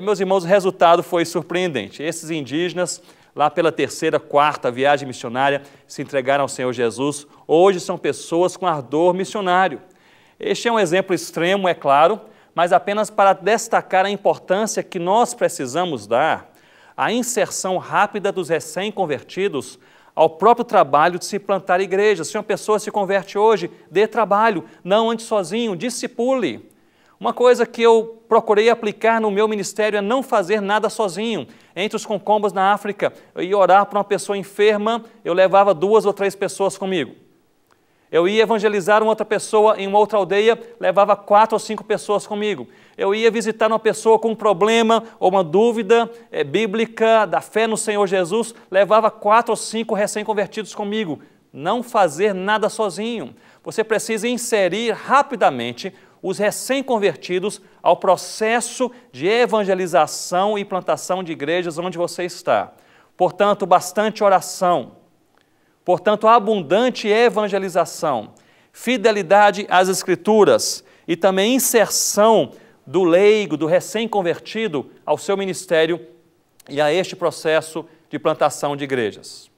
Meus irmãos, o resultado foi surpreendente. Esses indígenas, lá pela 3ª, 4ª viagem missionária, se entregaram ao Senhor Jesus. Hoje são pessoas com ardor missionário. Este é um exemplo extremo, é claro, mas apenas para destacar a importância que nós precisamos dar à inserção rápida dos recém-convertidos ao próprio trabalho de se plantar igrejas. Se uma pessoa se converte hoje, dê trabalho, não ande sozinho, discipule. Uma coisa que eu procurei aplicar no meu ministério é não fazer nada sozinho. Entre os concombas na África, eu ia orar para uma pessoa enferma, eu levava 2 ou 3 pessoas comigo. Eu ia evangelizar uma outra pessoa em uma outra aldeia, levava 4 ou 5 pessoas comigo. Eu ia visitar uma pessoa com um problema ou uma dúvida bíblica da fé no Senhor Jesus, levava 4 ou 5 recém-convertidos comigo. Não fazer nada sozinho. Você precisa inserir rapidamente os recém-convertidos ao processo de evangelização e plantação de igrejas onde você está. Portanto, bastante oração. Portanto, abundante evangelização, fidelidade às Escrituras e também inserção do leigo, do recém-convertido ao seu ministério e a este processo de plantação de igrejas.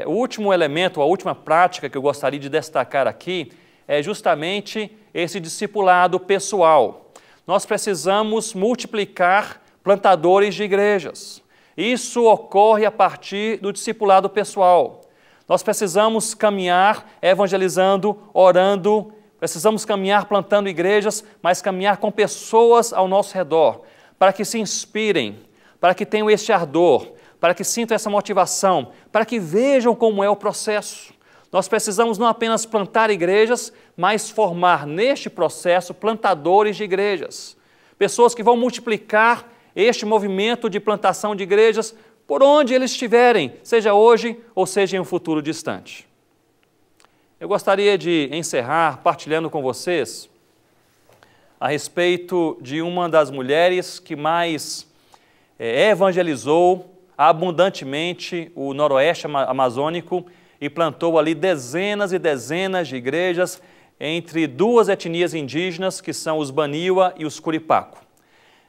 O último elemento, a última prática que eu gostaria de destacar aqui é justamente esse discipulado pessoal. Nós precisamos multiplicar plantadores de igrejas. Isso ocorre a partir do discipulado pessoal. Nós precisamos caminhar evangelizando, orando, precisamos caminhar plantando igrejas, mas caminhar com pessoas ao nosso redor, para que se inspirem, para que tenham este ardor, para que sintam essa motivação, para que vejam como é o processo. Nós precisamos não apenas plantar igrejas, mas formar neste processo plantadores de igrejas. Pessoas que vão multiplicar este movimento de plantação de igrejas por onde eles estiverem, seja hoje ou seja em um futuro distante. Eu gostaria de encerrar partilhando com vocês a respeito de uma das mulheres que mais evangelizou abundantemente o noroeste amazônico e plantou ali dezenas e dezenas de igrejas entre duas etnias indígenas, que são os Baniwa e os Curipaco.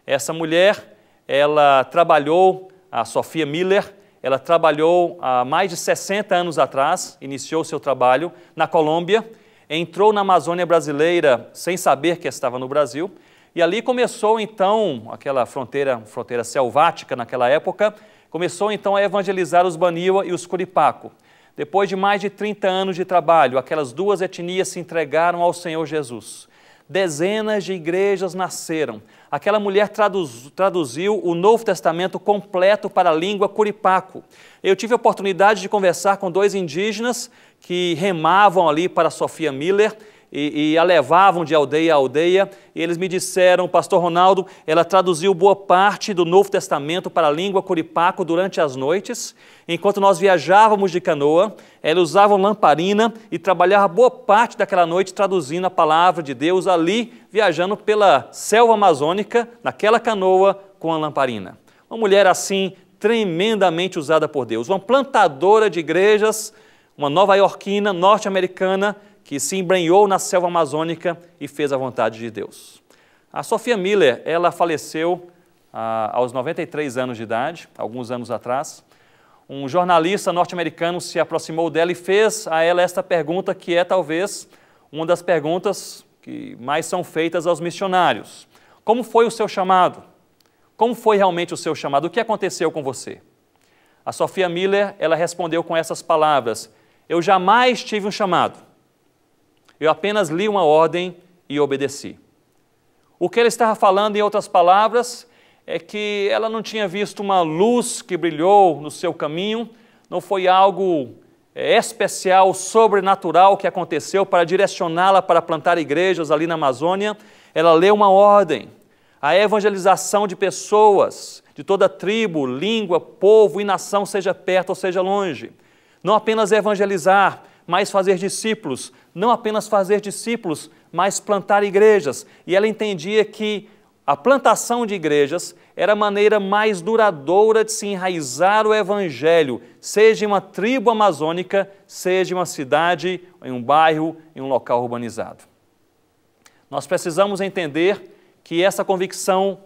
Essa mulher, ela trabalhou, a Sophia Miller, ela trabalhou há mais de 60 anos atrás, iniciou seu trabalho na Colômbia, entrou na Amazônia brasileira sem saber que estava no Brasil, e ali começou então, aquela fronteira selvática naquela época, começou então a evangelizar os Baniwa e os Curipaco. Depois de mais de 30 anos de trabalho, aquelas duas etnias se entregaram ao Senhor Jesus. Dezenas de igrejas nasceram. Aquela mulher traduziu o Novo Testamento completo para a língua Curipaco. Eu tive a oportunidade de conversar com dois indígenas que remavam ali para Sophia Miller e a levavam de aldeia a aldeia, e eles me disseram, pastor Ronaldo, ela traduziu boa parte do Novo Testamento para a língua Curipaco durante as noites, enquanto nós viajávamos de canoa, eles usavam lamparina e trabalhavam boa parte daquela noite traduzindo a palavra de Deus ali, viajando pela selva amazônica, naquela canoa com a lamparina. Uma mulher assim, tremendamente usada por Deus, uma plantadora de igrejas, uma nova-iorquina, norte-americana, que se embrenhou na selva amazônica e fez a vontade de Deus. A Sophia Miller, ela faleceu aos 93 anos de idade, alguns anos atrás. Um jornalista norte-americano se aproximou dela e fez a ela esta pergunta, que é talvez uma das perguntas que mais são feitas aos missionários. Como foi o seu chamado? Como foi realmente o seu chamado? O que aconteceu com você? A Sophia Miller, ela respondeu com essas palavras: eu jamais tive um chamado. Eu apenas li uma ordem e obedeci. O que ele estava falando, em outras palavras, é que ela não tinha visto uma luz que brilhou no seu caminho, não foi algo especial, sobrenatural que aconteceu para direcioná-la para plantar igrejas ali na Amazônia. Ela leu uma ordem, a evangelização de pessoas, de toda tribo, língua, povo e nação, seja perto ou seja longe. Não apenas evangelizar, mas fazer discípulos, não apenas fazer discípulos, mas plantar igrejas. E ela entendia que a plantação de igrejas era a maneira mais duradoura de se enraizar o evangelho, seja em uma tribo amazônica, seja em uma cidade, em um bairro, em um local urbanizado. Nós precisamos entender que essa convicção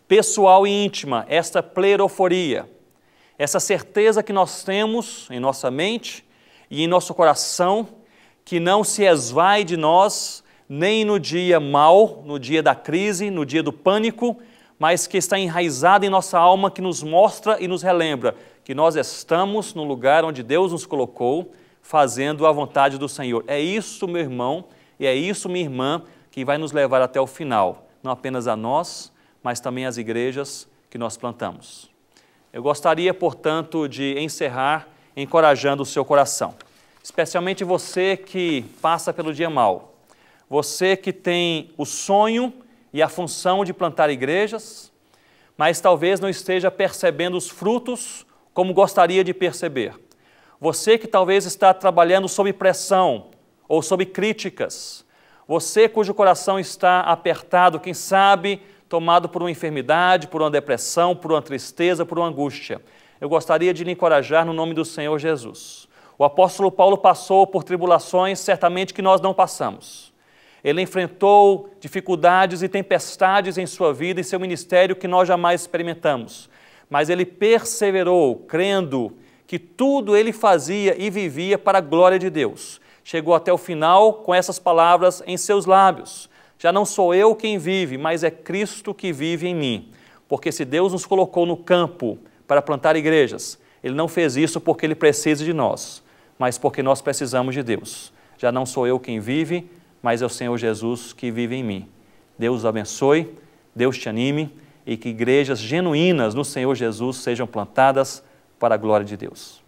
pessoal e íntima, esta pleroforia, essa certeza que nós temos em nossa mente e em nosso coração, que não se esvai de nós, nem no dia mau, no dia da crise, no dia do pânico, mas que está enraizada em nossa alma, que nos mostra e nos relembra que nós estamos no lugar onde Deus nos colocou, fazendo a vontade do Senhor. É isso, meu irmão, e é isso, minha irmã, que vai nos levar até o final, não apenas a nós, mas também às igrejas que nós plantamos. Eu gostaria, portanto, de encerrar encorajando o seu coração, especialmente você que passa pelo dia mau, você que tem o sonho e a função de plantar igrejas, mas talvez não esteja percebendo os frutos como gostaria de perceber. Você que talvez está trabalhando sob pressão ou sob críticas, você cujo coração está apertado, quem sabe tomado por uma enfermidade, por uma depressão, por uma tristeza, por uma angústia. Eu gostaria de lhe encorajar no nome do Senhor Jesus. O apóstolo Paulo passou por tribulações, certamente que nós não passamos. Ele enfrentou dificuldades e tempestades em sua vida e seu ministério que nós jamais experimentamos. Mas ele perseverou, crendo que tudo ele fazia e vivia para a glória de Deus. Chegou até o final com essas palavras em seus lábios: já não sou eu quem vive, mas é Cristo que vive em mim. Porque se Deus nos colocou no campo para plantar igrejas, Ele não fez isso porque Ele precisa de nós, mas porque nós precisamos de Deus. Já não sou eu quem vive, mas é o Senhor Jesus que vive em mim. Deus os abençoe, Deus te anime e que igrejas genuínas no Senhor Jesus sejam plantadas para a glória de Deus.